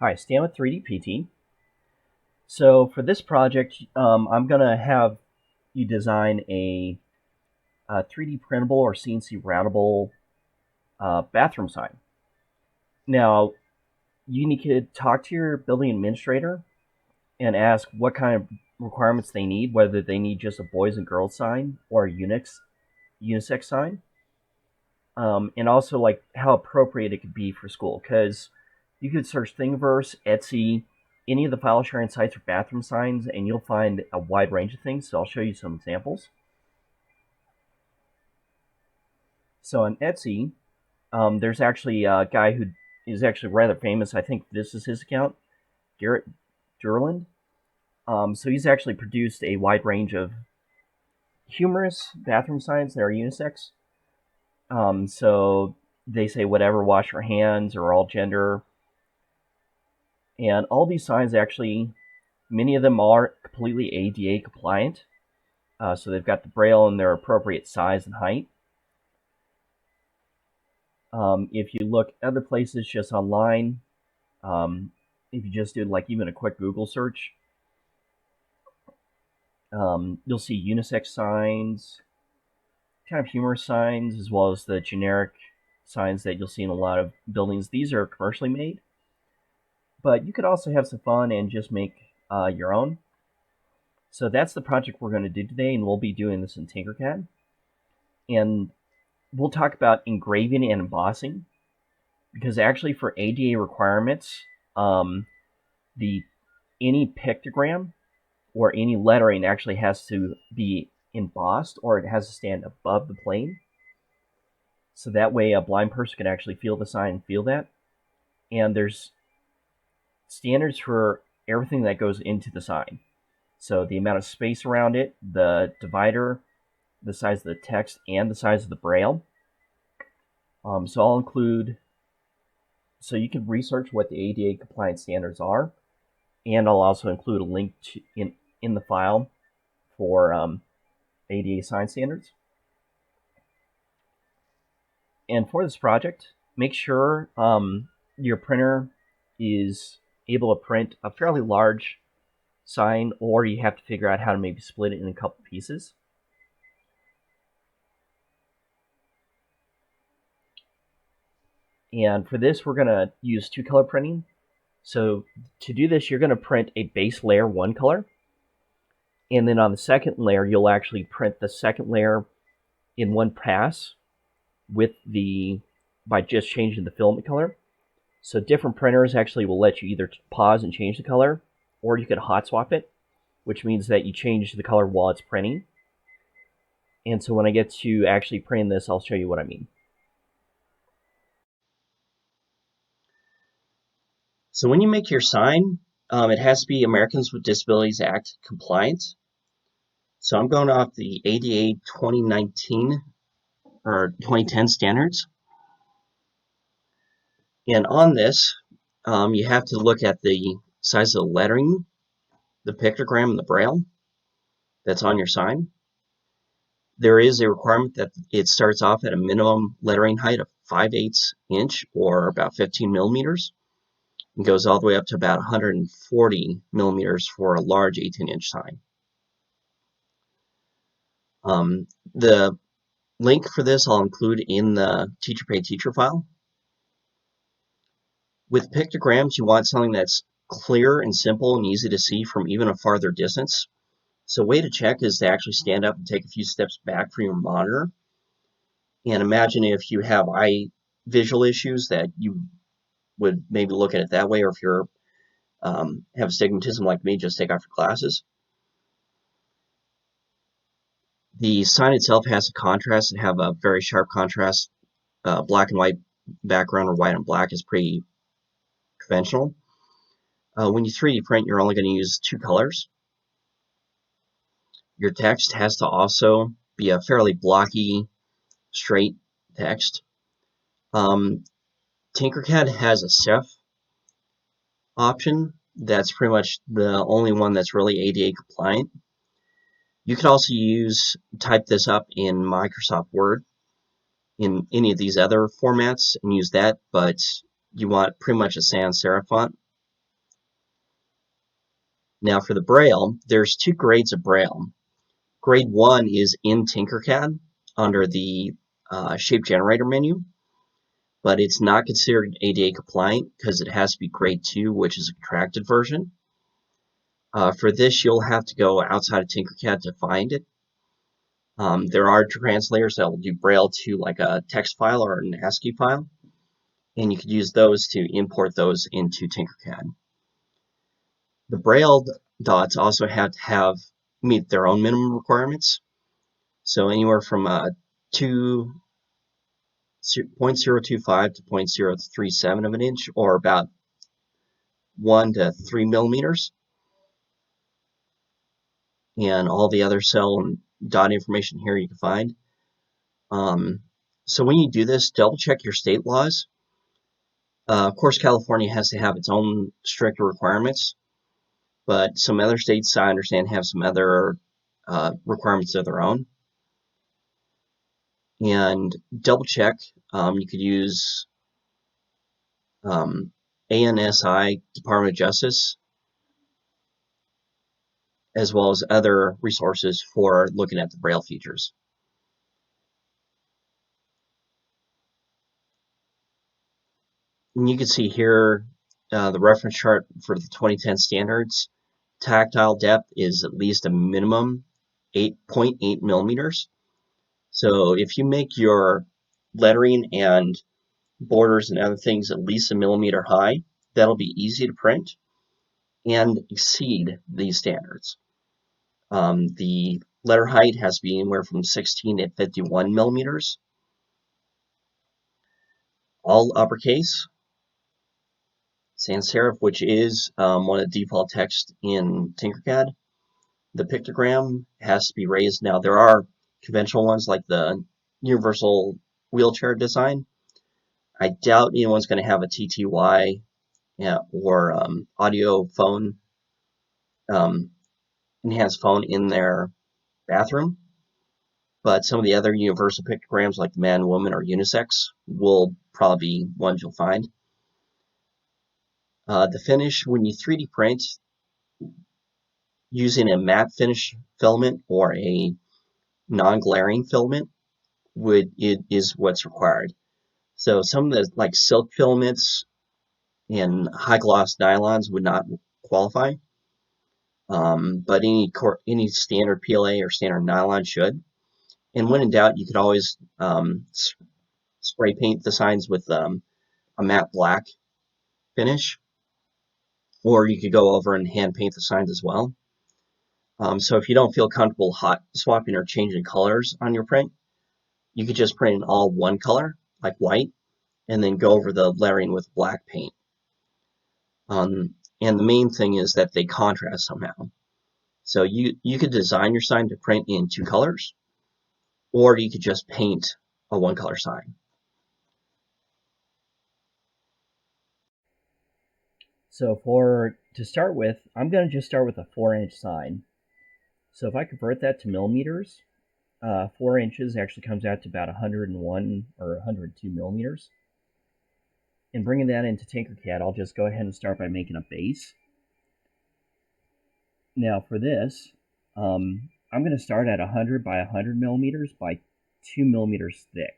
Hi, Stan with 3D PT. So for this project, I'm going to have you design a 3D printable or CNC routable bathroom sign. Now, you need to talk to your building administrator and ask what kind of requirements they need, whether they need just a boys and girls sign or a unisex sign, and also like how appropriate it could be for school. Because you could search Thingiverse, Etsy, any of the file sharing sites for bathroom signs, and you'll find a wide range of things. So I'll show you some examples. So on Etsy, there's actually a guy who is actually rather famous. I think this is his account, Garrett Durland. So he's actually produced a wide range of humorous bathroom signs that are unisex. So they say whatever, wash your hands, or all gender. And all these signs actually, many of them are completely ADA compliant. So they've got the Braille in their appropriate size and height. If you look other places just online, if you just do like even a quick Google search, you'll see unisex signs, kind of humorous signs, as well as the generic signs that you'll see in a lot of buildings. These are commercially made, but you could also have some fun and just make your own. So that's the project we're going to do today, and we'll be doing this in TinkerCAD. And we'll talk about engraving and embossing, because actually for ADA requirements, any pictogram or any lettering actually has to be embossed, or it has to stand above the plane. So that way a blind person can actually feel the sign and feel that. And there's standards for everything that goes into the sign. So the amount of space around it, the divider, the size of the text, and the size of the Braille. So I'll include, so you can research what the ADA compliant standards are, and I'll also include a link to, in the file for ADA sign standards. And for this project, make sure your printer is able to print a fairly large sign, or you have to figure out how to maybe split it in a couple pieces. And for this, we're going to use two-color printing. So to do this, you're going to print a base layer one color, and then on the second layer, you'll actually print the second layer in one pass by just changing the filament color. So different printers actually will let you either pause and change the color, or you could hot swap it, which means that you change the color while it's printing. And so when I get to actually printing this, I'll show you what I mean. So when you make your sign, it has to be Americans with Disabilities Act compliant. So I'm going off the ADA 2019 or 2010 standards. And on this, you have to look at the size of the lettering, the pictogram, and the Braille that's on your sign. There is a requirement that it starts off at a minimum lettering height of 5/8 inch or about 15 millimeters. It goes all the way up to about 140 millimeters for a large 18-inch sign. The link for this I'll include in the Teacher Pay Teacher file. With pictograms, you want something that's clear and simple and easy to see from even a farther distance. So a way to check is to actually stand up and take a few steps back from your monitor. And imagine if you have eye visual issues that you would maybe look at it that way, or if you're have astigmatism like me, just take off your glasses. The sign itself has a contrast and have a very sharp contrast. Black and white background or white and black is pretty conventional. When you 3D print, you're only going to use two colors. Your text has to also be a fairly blocky, straight text. TinkerCAD has a CEF option. That's pretty much the only one that's really ADA compliant. You could also type this up in Microsoft Word in any of these other formats and use that, but you want pretty much a sans serif font. Now for the Braille, there's two grades of Braille. Grade 1 is in TinkerCAD under the shape generator menu, but it's not considered ADA compliant because it has to be grade 2, which is a contracted version. For this, you'll have to go outside of TinkerCAD to find it. There are translators that will do Braille to like a text file or an ASCII file, and you could use those to import those into TinkerCAD. The Braille dots also have to meet their own minimum requirements. So anywhere from 0.025 to 0.037 of an inch, or about 1 to 3 millimeters. And all the other cell and dot information here you can find. So when you do this, double check your state laws. Of course, California has to have its own stricter requirements, but some other states, I understand, have some other requirements of their own. And double check. You could use ANSI, Department of Justice, as well as other resources for looking at the Braille features. And you can see here the reference chart for the 2010 standards. Tactile depth is at least a minimum 8.8 millimeters. So if you make your lettering and borders and other things at least a millimeter high, that'll be easy to print and exceed these standards. The letter height has to be anywhere from 16 to 51 millimeters. All uppercase. Sans serif, which is one of the default text in TinkerCAD. The pictogram has to be raised. Now there are conventional ones like the universal wheelchair design. I doubt anyone's going to have a TTY or audio phone, enhanced phone in their bathroom. But some of the other universal pictograms like the man, woman, or unisex will probably be ones you'll find. The finish, when you 3D print, using a matte finish filament or a non-glaring filament is what's required. So some of the like silk filaments and high gloss nylons would not qualify, but any standard PLA or standard nylon should. And when in doubt, you could always spray paint the signs with a matte black finish, or you could go over and hand paint the signs as well. So if you don't feel comfortable hot swapping or changing colors on your print, you could just print in all one color, like white, and then go over the lettering with black paint. And the main thing is that they contrast somehow. So you could design your sign to print in two colors, or you could just paint a one color sign. So to start with, I'm going to just start with a 4-inch sign. So if I convert that to millimeters, 4 inches actually comes out to about 101 or 102 millimeters. And bringing that into TinkerCAD, I'll just go ahead and start by making a base. Now for this, I'm going to start at 100 by 100 millimeters by 2 millimeters thick.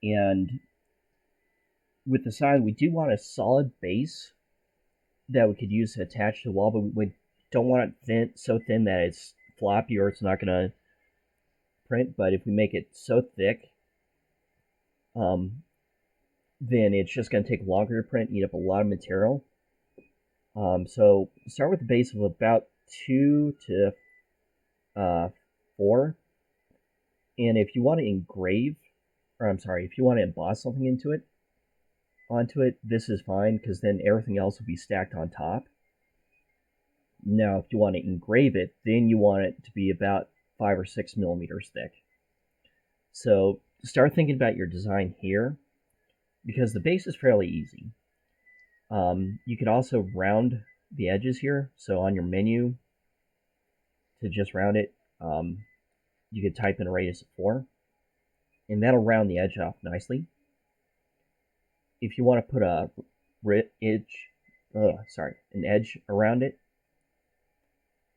And with the sign, we do want a solid base that we could use to attach to the wall, but we don't want it so thin that it's floppy or it's not going to print. But if we make it so thick, then it's just going to take longer to print, eat up a lot of material. So start with a base of about 2 to 4. And if you want to if you want to emboss something onto it, this is fine because then everything else will be stacked on top. Now, if you want to engrave it, then you want it to be about 5 or 6 millimeters thick. So start thinking about your design here because the base is fairly easy. You could also round the edges here. So on your menu, to just round it, you could type in a radius of 4, and that'll round the edge off nicely. If you want to put a ridge an edge around it.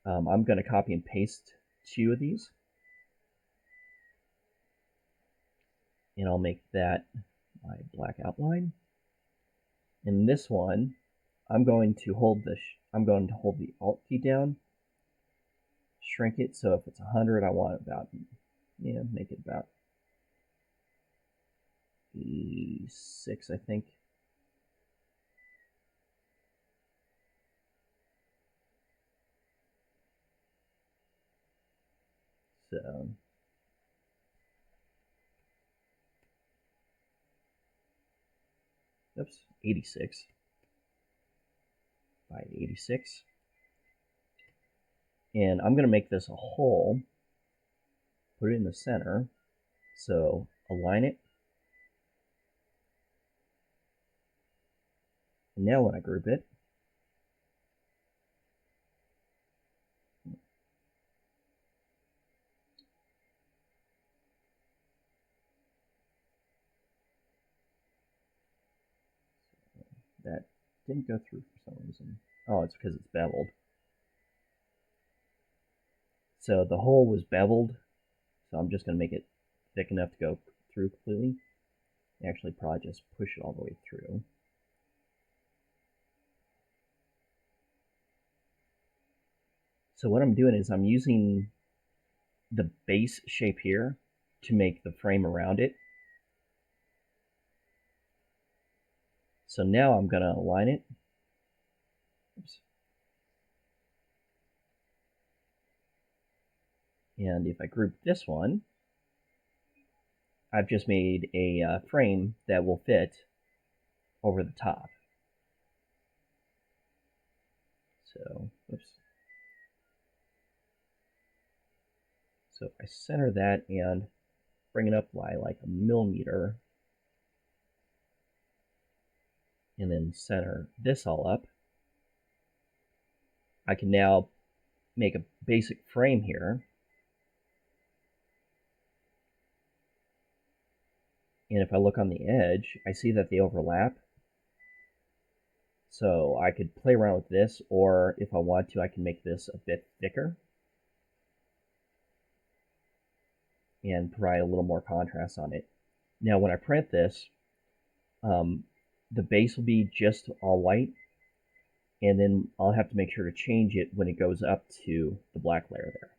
I'm going to copy and paste 2 of these, and I'll make that my black outline. In this one, I'm going to hold the Alt key down, shrink it. So if it's 100, I want about, make it about 86, I think. So oops, 86 by 86. And I'm going to make this a hole, put it in the center. So align it. And now when I group it, that didn't go through for some reason. Oh, it's because it's beveled. So the hole was beveled, so I'm just going to make it thick enough to go through completely. Actually, probably just push it all the way through. So what I'm doing is I'm using the base shape here to make the frame around it. So now I'm going to align it. Oops. And if I group this one, I've just made a frame that will fit over the top. So, oops. So if I center that and bring it up by like a millimeter, and then center this all up, I can now make a basic frame here. And if I look on the edge, I see that they overlap. So I could play around with this, or if I want to, I can make this a bit thicker and provide a little more contrast on it. Now when I print this, the base will be just all white, and then I'll have to make sure to change it when it goes up to the black layer there.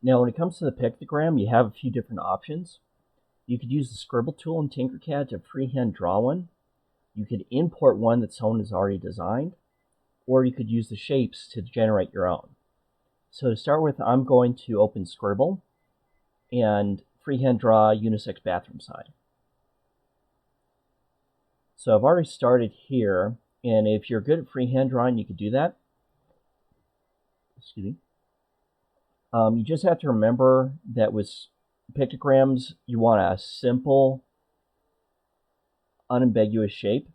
Now when it comes to the pictogram, you have a few different options. You could use the scribble tool in TinkerCAD to freehand draw one. You could import one that someone has already designed, or you could use the shapes to generate your own. So to start with, I'm going to open Scribble and freehand draw unisex bathroom sign. So I've already started here, and if you're good at freehand drawing, you could do that. Excuse me. You just have to remember that with pictograms, you want a simple, unambiguous shape.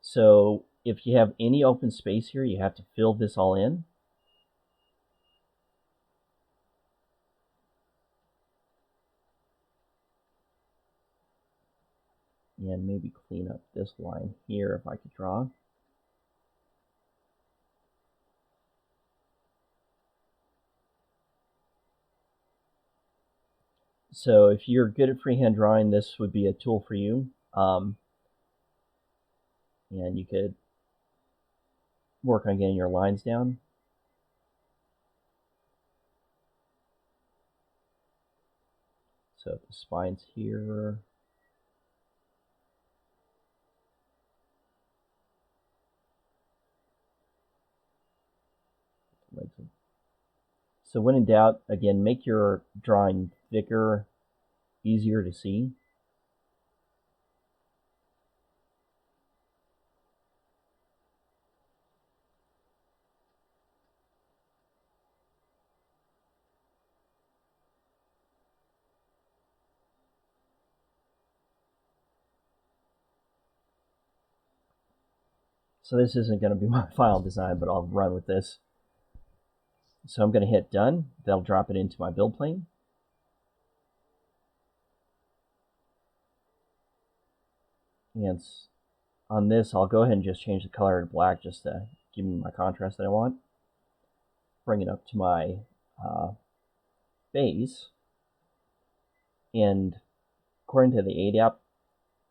So if you have any open space here, you have to fill this all in. And maybe clean up this line here if I could draw. So if you're good at freehand drawing, this would be a tool for you. And you could work on getting your lines down. So the spine's here. So when in doubt, again, make your drawing thicker, easier to see. So this isn't going to be my final design, but I'll run with this. So I'm going to hit done. That'll drop it into my build plane. And on this, I'll go ahead and just change the color to black just to give me my contrast that I want. Bring it up to my base. And according to the ADAP,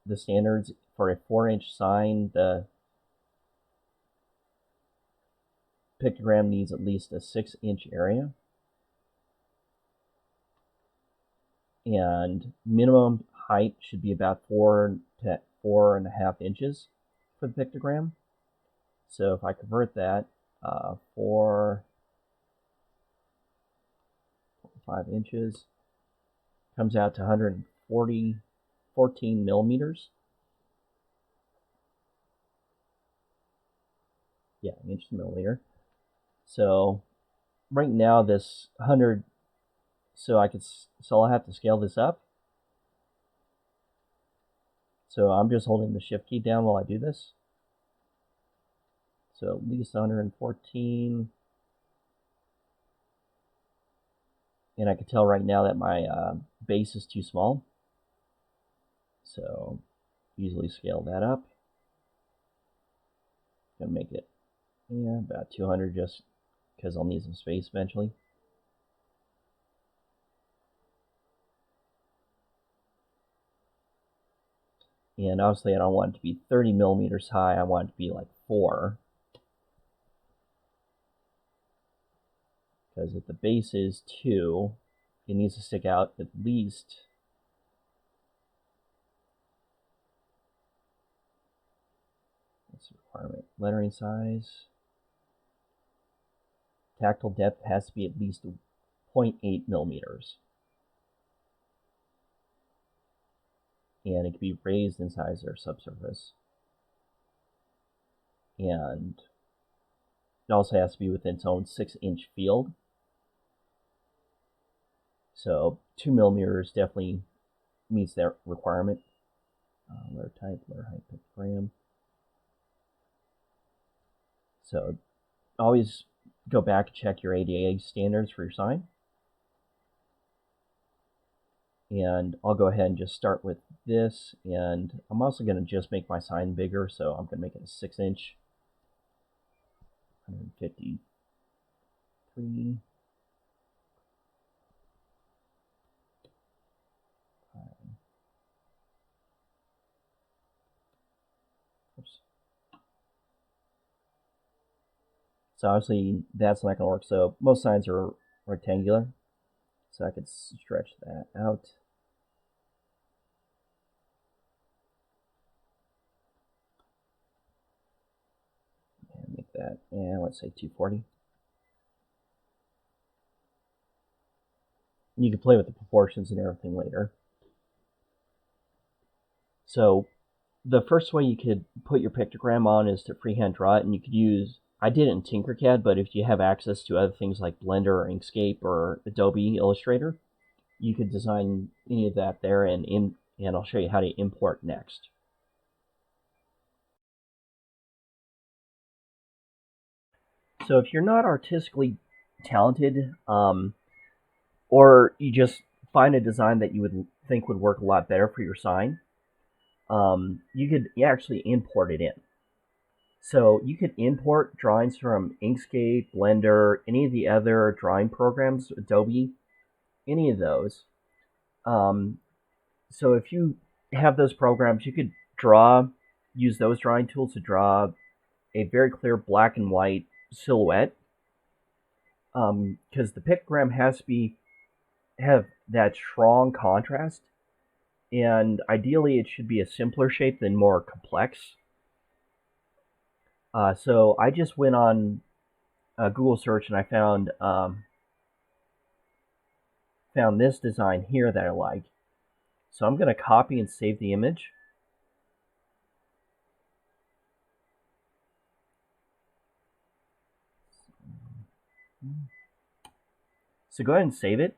the standards for a 4-inch sign, the pictogram needs at least a 6-inch area. And minimum height should be about 4 to 4.5 inches for the pictogram. So if I convert that, 4, 5 inches, comes out to 14 millimeters. Yeah, inch to millimeter. So right now this 100, so I'll have to scale this up. So I'm just holding the shift key down while I do this. So at least 114. And I can tell right now that my base is too small. So easily scale that up. Gonna make it about 200 just because I'll need some space eventually. And obviously I don't want it to be 30 millimeters high. I want it to be like 4. Because if the base is 2, it needs to stick out at least what's the requirement? Lettering size. Tactile depth has to be at least 0.8 millimeters. And it can be raised in size or subsurface. And it also has to be within its own 6-inch field. So 2 millimeters definitely meets that requirement. Letter type, letter height, pictogram. So always go back and check your ADA standards for your sign. And I'll go ahead and just start with this. And I'm also going to just make my sign bigger. So I'm going to make it a 6-inch. 153. Oops. So obviously that's not going to work. So most signs are rectangular. So I could stretch that out. And make that, and let's say 240. You can play with the proportions and everything later. So the first way you could put your pictogram on is to freehand draw it, and you could use, I did it in TinkerCAD, but if you have access to other things like Blender or Inkscape or Adobe Illustrator, you could design any of that there, and I'll show you how to import next. So if you're not artistically talented, or you just find a design that you would think would work a lot better for your sign, you could actually import it in. So you could import drawings from Inkscape, Blender, any of the other drawing programs, Adobe, any of those. So if you have those programs, you could use those drawing tools to draw a very clear black and white silhouette. Because the pictogram has to have that strong contrast, and ideally it should be a simpler shape than more complex. So I just went on Google search and I found this design here that I like. So I'm going to copy and save the image. So go ahead and save it.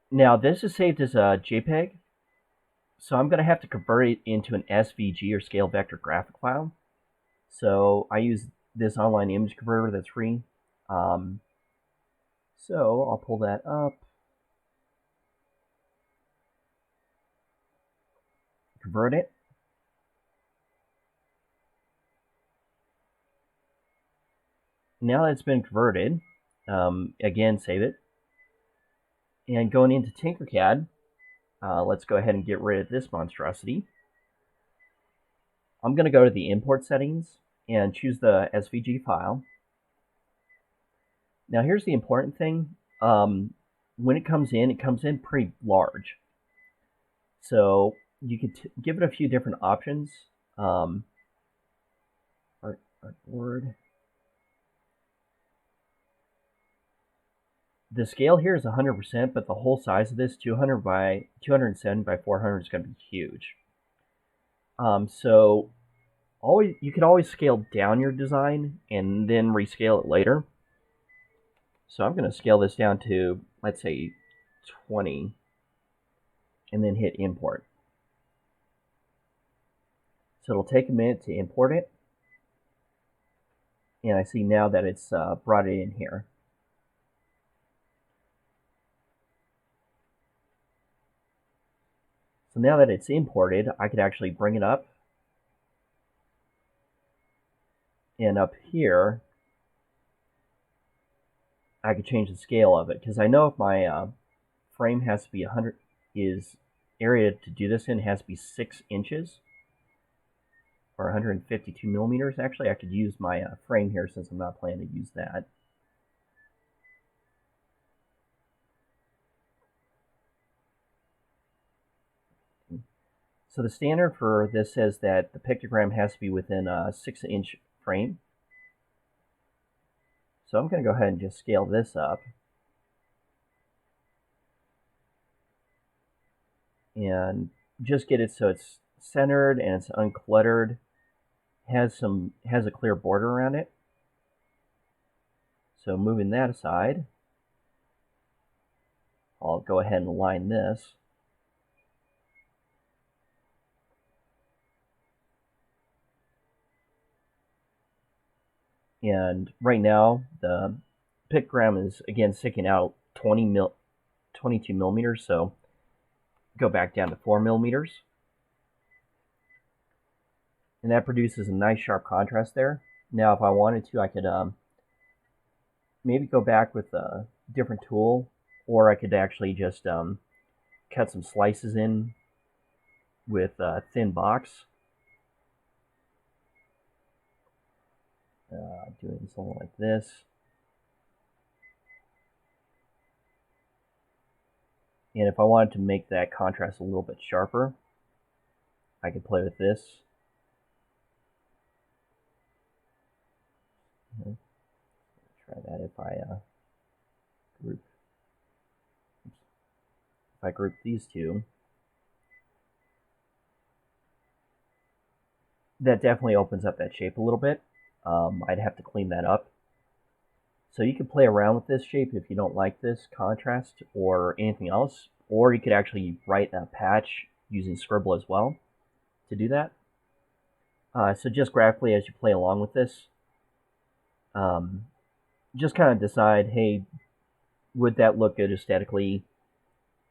Now this is saved as a JPEG, so I'm going to have to convert it into an SVG or scale vector graphic file. So I use this online image converter that's free. So I'll pull that up, convert it, Now that it's been converted, again, save it. And going into TinkerCAD, let's go ahead and get rid of this monstrosity. I'm going to go to the import settings and choose the SVG file. Now here's the important thing. When it comes in pretty large. So you could give it a few different options. Word. The scale here is 100%, but the whole size of this, 207 by 400, is going to be huge. So you can always scale down your design and then rescale it later. So I'm going to scale this down to, let's say, 20, and then hit import. So it'll take a minute to import it. And I see now that it's brought it in here. So now that it's imported, I could actually bring it up. And up here, I could change the scale of it. Because I know if my frame has to be 100, area to do this in has to be 6 inches. Or 152 millimeters. Actually, I could use my frame here since I'm not planning to use that. So the standard for this says that the pictogram has to be within a 6-inch frame. So I'm going to go ahead and just scale this up. And just get it so it's centered and it's uncluttered. Has a clear border around it. So moving that aside, I'll go ahead and align this. And right now, the pictogram is again sticking out 22 millimeters, so go back down to 4 millimeters. And that produces a nice sharp contrast there. Now, if I wanted to, I could maybe go back with a different tool, or I could actually just cut some slices in with a thin box. Doing something like this. And if I wanted to make that contrast a little bit sharper, I could play with this. Try that if I group these two. That definitely opens up that shape a little bit. I'd have to clean that up. So you can play around with this shape if you don't like this contrast or anything else, or you could actually write a patch using Scribble as well to do that. So just graphically as you play along with this, just kind of decide, hey, would that look good aesthetically?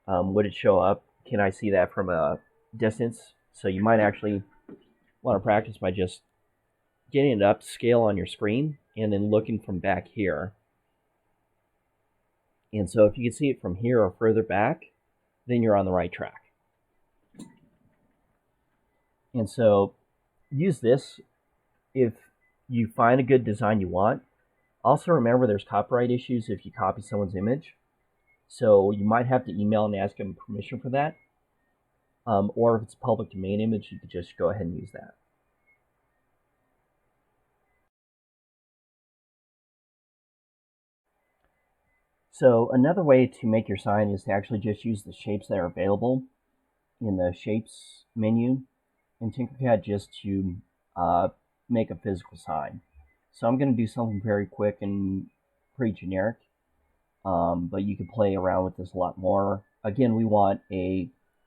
Would it show up? Can I see that from a distance? So you might actually want to practice by just getting it up to scale on your screen and then looking from back here. And so if you can see it from here or further back, then you're on the right track. And so use this if you find a good design you want. Also remember there's copyright issues if you copy someone's image. So you might have to email and ask them permission for that. Or if it's a public domain image, you could just go ahead and use that. So another way to make your sign is to actually just use the shapes that are available in the Shapes menu in TinkerCAD just to make a physical sign. So I'm going to do something very quick and pretty generic, but you can play around with this a lot more. Again, we want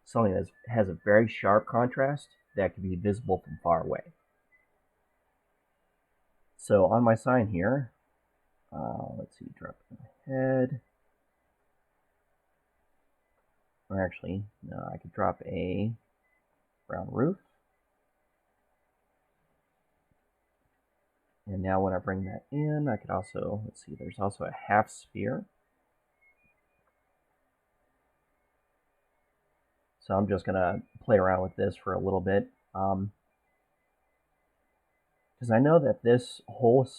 something that has a very sharp contrast that can be visible from far away. So on my sign here, let's see, drop the head. Or actually, no, I could drop a brown roof. And now when I bring that in, I could also, let's see, there's also a half sphere. So I'm just going to play around with this for a little bit. Because I know that this whole,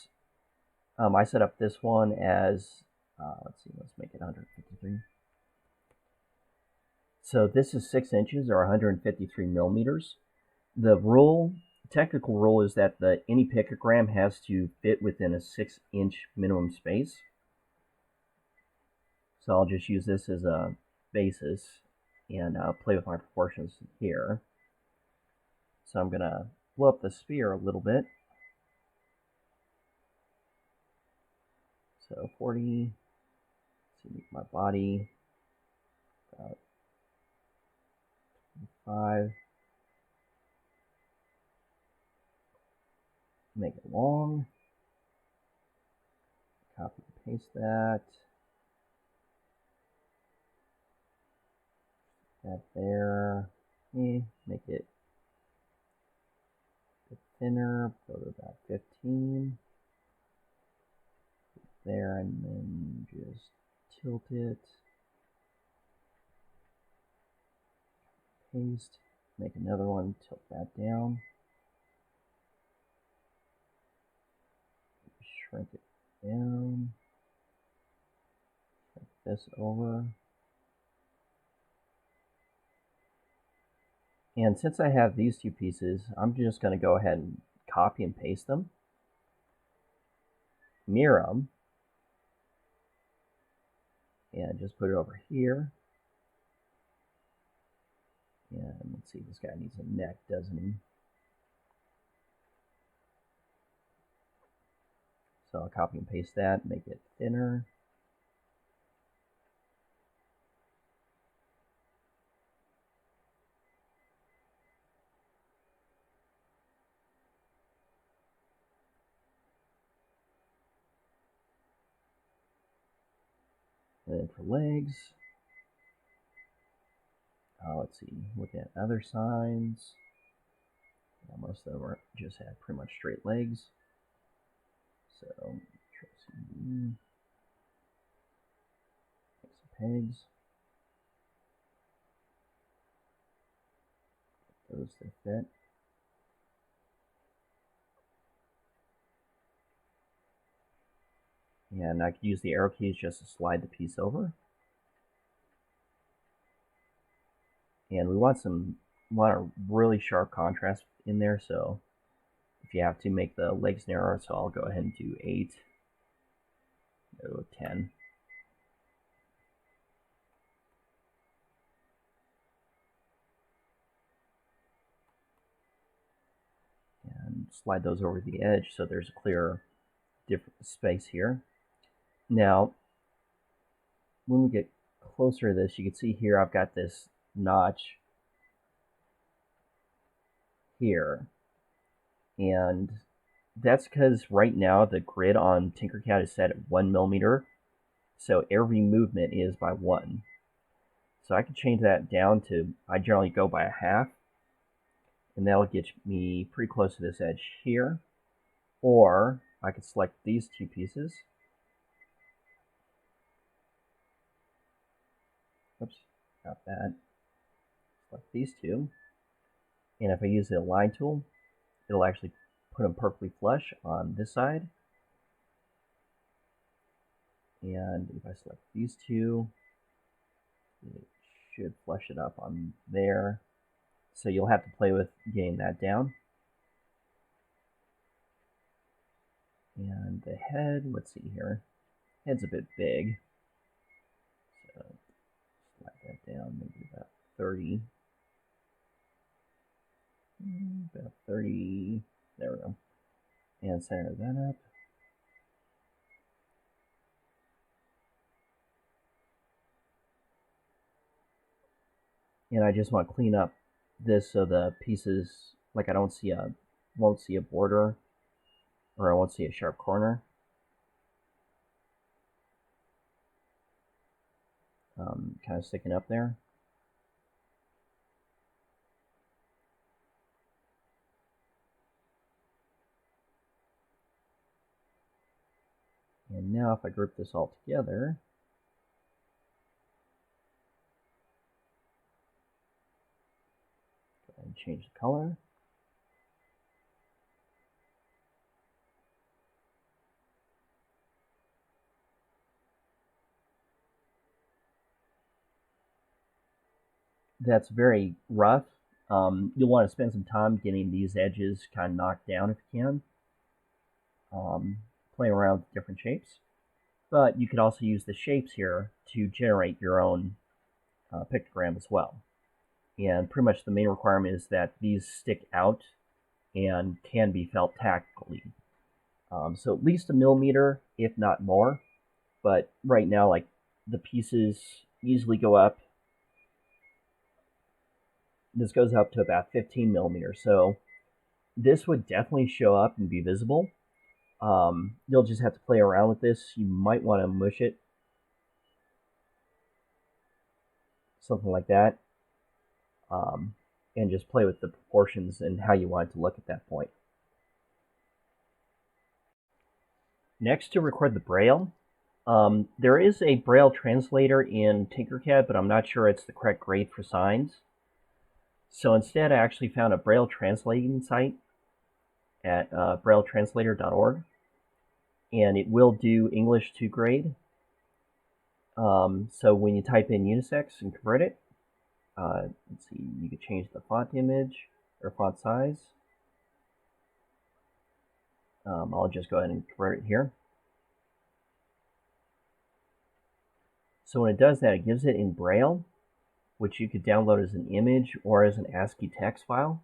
I set up this one as, let's see, let's make it 153. So this is 6 inches or 153 millimeters. The rule, technical rule, is that any pictogram has to fit within a 6-inch minimum space. So I'll just use this as a basis and play with my proportions here. So I'm going to blow up the sphere a little bit. So 40, let's see, my body, about 5. Make it long. Copy and paste that. That there. Make it a bit thinner. Go to about 15. There, and then just tilt it. Paste. Make another one. Tilt that down. Shrink it down. Shrink this over. And since I have these two pieces, I'm just going to go ahead and copy and paste them. Mirror them. And just put it over here. And let's see, this guy needs a neck, doesn't he? So I'll copy and paste that, make it thinner. And then for legs, let's see, looking at other signs. Yeah, most of them are just have pretty much straight legs. So, make some pegs. Those to fit. And I could use the arrow keys just to slide the piece over. And we want a really sharp contrast in there, so if you have to make the legs narrower, so I'll go ahead and do 8, go 10. And slide those over the edge so there's a clear different space here. Now, when we get closer to this, you can see here I've got this notch here. And that's because right now the grid on TinkerCAD is set at 1 millimeter. So every movement is by 1. So I could change that down to, I generally go by a half. And that'll get me pretty close to this edge here. Or I could select these two pieces. Oops, got that. Select these two. And if I use the align tool, it'll actually put them perfectly flush on this side. And if I select these two, it should flush it up on there. So you'll have to play with getting that down. And the head, let's see here. Head's a bit big. So slide that down, maybe about 30. About 30. There we go. And center that up. And I just want to clean up this so the pieces, like I won't see a border, or I won't see a sharp corner. Kind of sticking up there. now if I group this all together, go ahead and change the color. That's very rough. You'll want to spend some time getting these edges kind of knocked down if you can. Play around with different shapes. But you could also use the shapes here to generate your own pictogram as well. And pretty much the main requirement is that these stick out and can be felt tactically. So at least 1 millimeter, if not more. But right now, like, the pieces easily go up. This goes up to about 15 millimeters. So this would definitely show up and be visible. You'll just have to play around with this. You might want to mush it. Something like that. And just play with the proportions and how you want it to look at that point. Next, to record the Braille, there is a Braille translator in TinkerCAD, but I'm not sure it's the correct grade for signs. So instead, I actually found a Braille translating site at brailletranslator.org, and it will do English to grade. So when you type in unisex and convert it, let's see, you could change the font image or font size. I'll just go ahead and convert it here. So when it does that, it gives it in Braille, which you could download as an image or as an ASCII text file.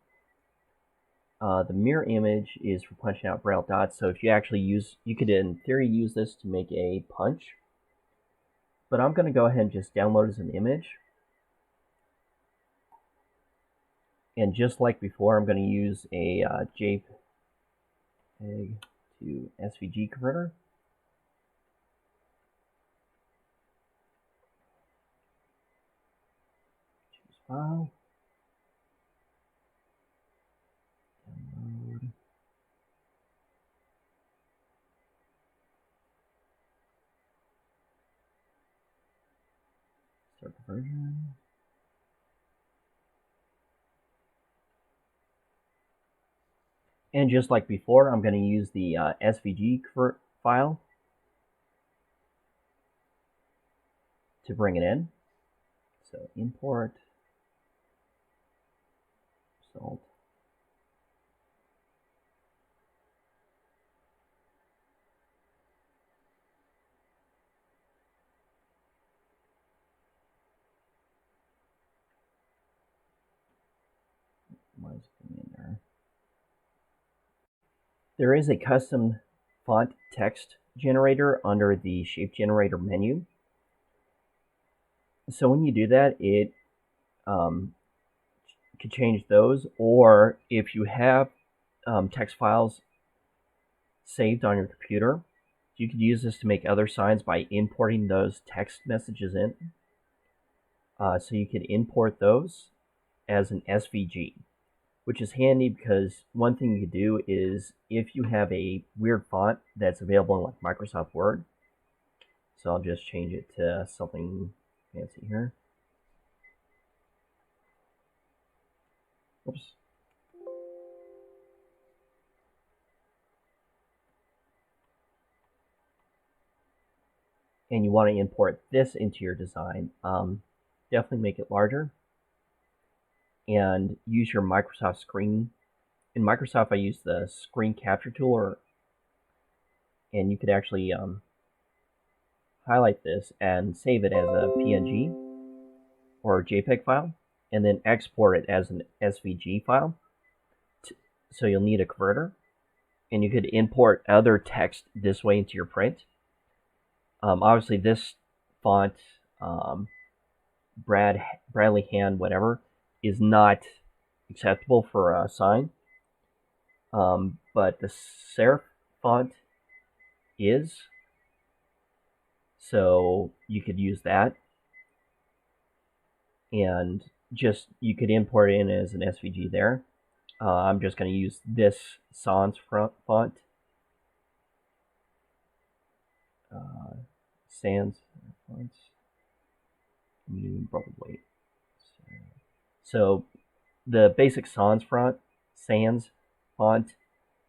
The mirror image is for punching out Braille dots. So if you actually you could in theory use this to make a punch. But I'm going to go ahead and just download as an image. And just like before, I'm going to use a JPEG to SVG converter. Choose file. Download. Start conversion. And just like before, I'm going to use the SVG convert file to bring it in. So import, result. Why is it in there? There is a custom font text generator under the shape generator menu. So when you do that, it could change those, or if you have text files saved on your computer, you could use this to make other signs by importing those text messages in. So you could import those as an SVG, which is handy because one thing you could do is if you have a weird font that's available in like Microsoft Word. So I'll just change it to something fancy here. Oops. And you want to import this into your design. Definitely make it larger. And use your Microsoft screen. In Microsoft, I use the screen capture tool, and you could actually highlight this and save it as a PNG or JPEG file, and then export it as an SVG file. So you'll need a converter, and you could import other text this way into your print. Obviously, this font, Bradley Hand, whatever, is not acceptable for a sign. But the serif font is, so you could use that, and just you could import it in as an SVG there. I'm just going to use this sans font. sans fonts, medium bold weight. So the basic sans font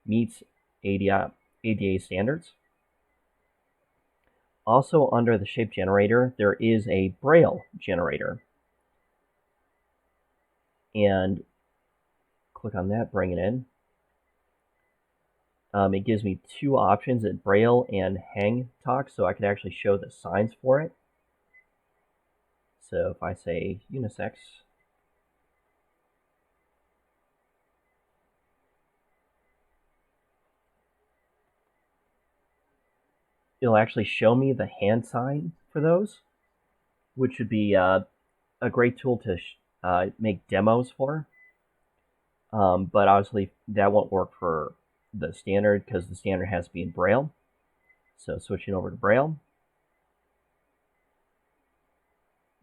meets ADA standards. Also under the shape generator, there is a Braille generator. And click on that, bring it in. It gives me two options at Braille and Hang Talk, so I could actually show the signs for it. So if I say unisex, it'll actually show me the hand sign for those, which would be a great tool to make demos for. But obviously that won't work for the standard because the standard has to be in Braille. So switching over to Braille.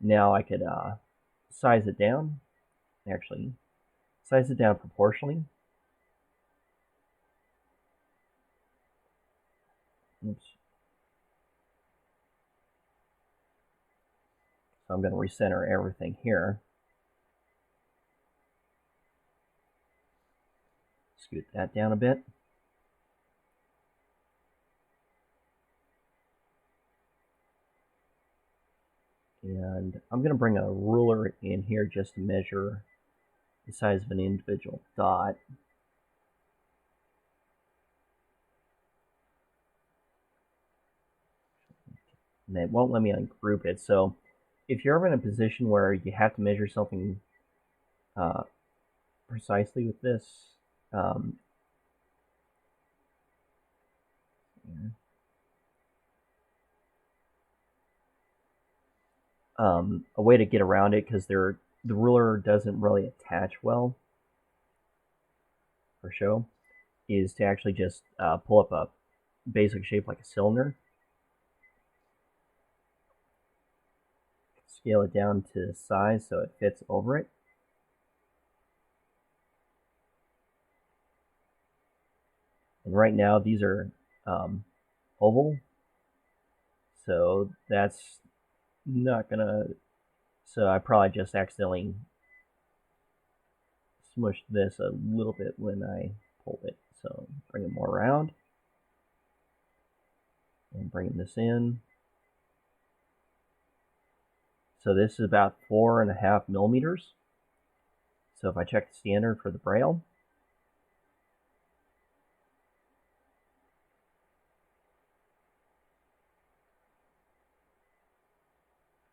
Now I could size it down. Actually, size it down proportionally. Oops. So I'm going to recenter everything here. Scoot that down a bit. And I'm going to bring a ruler in here just to measure the size of an individual dot. And it won't let me ungroup it. So if you're ever in a position where you have to measure something precisely with this, a way to get around it, because the ruler doesn't really attach well for show, is to actually just pull up a basic shape like a cylinder, scale it down to size so it fits over it. And right now these are oval, so that's not gonna, so I probably just accidentally smushed this a little bit when I pulled it. So bring it more around and bring this in. So this is about 4.5 millimeters. So if I check the standard for the Braille,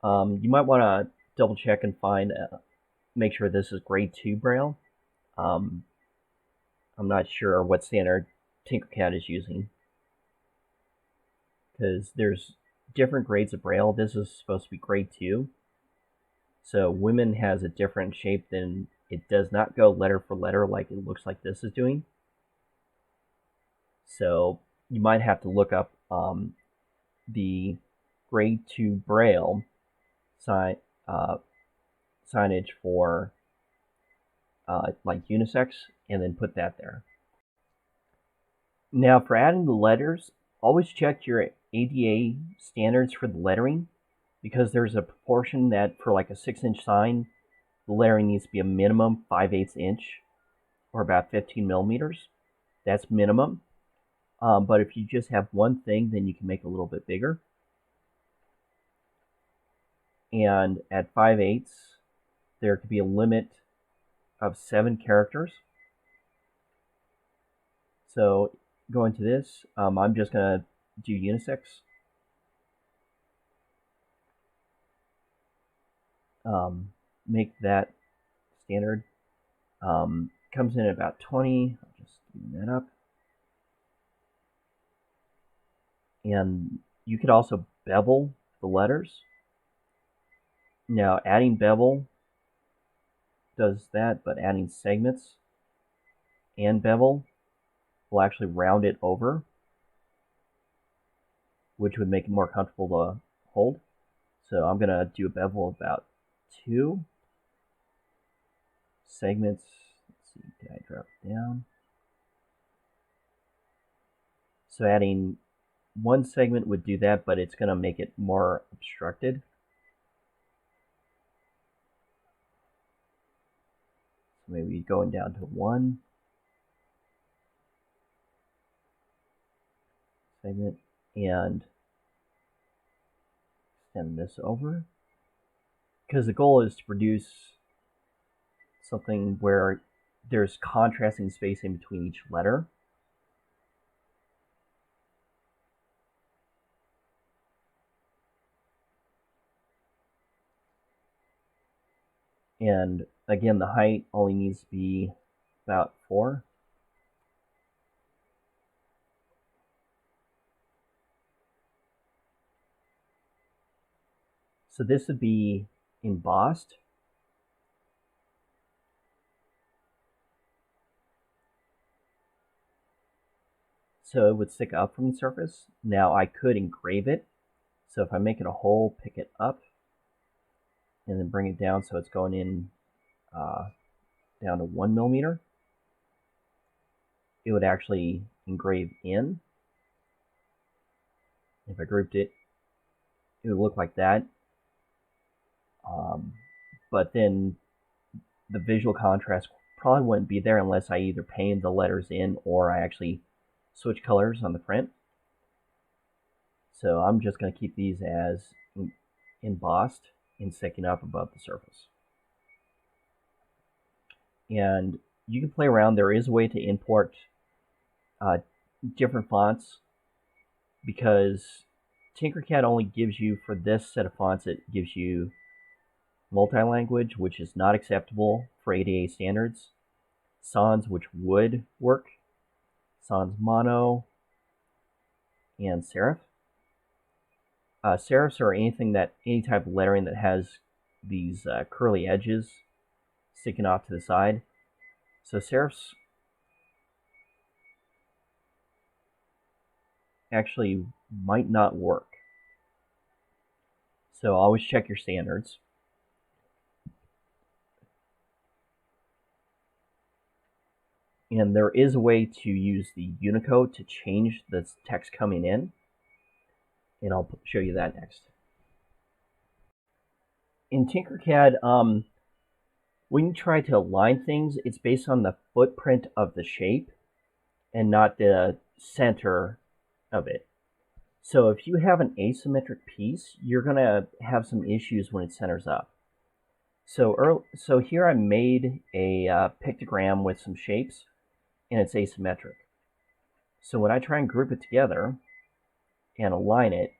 you might want to double check and find, make sure this is grade 2 Braille. I'm not sure what standard TinkerCAD is using, because there's different grades of Braille. This is supposed to be grade 2. So women has a different shape than, it does not go letter for letter like it looks like this is doing. So you might have to look up the grade 2 Braille signage for like unisex, and then put that there. Now for adding the letters, always check your ADA standards for the lettering, because there's a proportion that for like a 6-inch sign, the lettering needs to be a minimum 5/8 inch, or about 15 millimeters. That's minimum. But if you just have one thing, then you can make it a little bit bigger. And at 5/8, there could be a limit of 7 characters. So going to this, I'm just going to do unisex. Make that standard. Comes in at about 20. I'll just clean that up. And you could also bevel the letters. Now adding bevel does that, but adding segments and bevel will actually round it over, which would make it more comfortable to hold. So I'm going to do a bevel of about 2. Segments, let's see, can I drop it down? So adding one segment would do that, but it's going to make it more obstructed. So maybe going down to one segment and extend this over. Because the goal is to produce something where there's contrasting space in between each letter. And again, the height only needs to be about 4. So this would be embossed. So it would stick up from the surface. Now I could engrave it. So if I make it a hole, pick it up, and then bring it down so it's going in down to 1 millimeter, it would actually engrave in. If I grouped it, it would look like that. But then the visual contrast probably wouldn't be there unless I either painted the letters in or I actually switch colors on the print. So I'm just going to keep these as embossed and sticking up above the surface. And you can play around. There is a way to import different fonts, because TinkerCAD only gives you, for this set of fonts, it gives you multi-language, which is not acceptable for ADA standards. Sans, which would work. Sans mono and serif. Serifs are any type of lettering that has these curly edges sticking off to the side. So serifs actually might not work. So always check your standards. And there is a way to use the Unicode to change the text coming in. And I'll show you that next. In TinkerCAD, when you try to align things, it's based on the footprint of the shape and not the center of it. So if you have an asymmetric piece, you're going to have some issues when it centers up. So here I made a pictogram with some shapes, and it's asymmetric. So when I try and group it together and align it,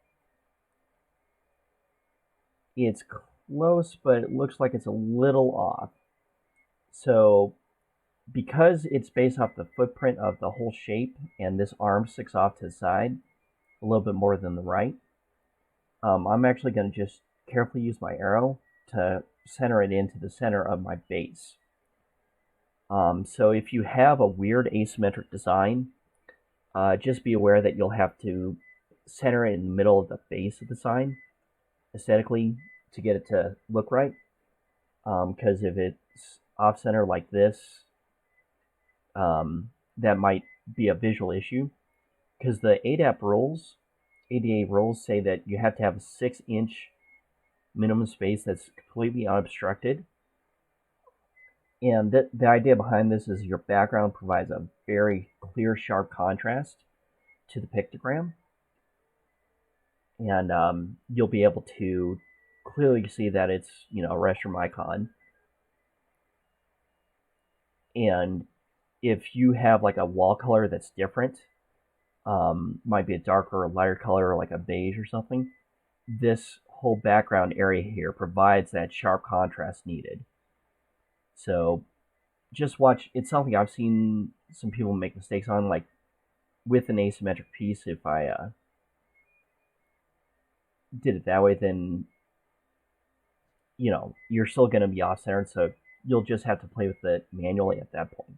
it's close, but it looks like it's a little off. So because it's based off the footprint of the whole shape, and this arm sticks off to the side a little bit more than the right, I'm actually going to just carefully use my arrow to center it into the center of my base. So if you have a weird asymmetric design, just be aware that you'll have to center it in the middle of the base of the sign aesthetically to get it to look right. Because if it's off center like this, that might be a visual issue. Because the ADA rules say that you have to have a 6-inch minimum space that's completely unobstructed. And the idea behind this is your background provides a very clear, sharp contrast to the pictogram. And you'll be able to clearly see that it's, a restroom icon. And if you have like a wall color that's different, might be a darker or lighter color, like a beige or something, this whole background area here provides that sharp contrast needed. So just watch. It's something I've seen some people make mistakes on, like with an asymmetric piece. If I did it that way, then you're still going to be off-centered, so you'll just have to play with it manually at that point.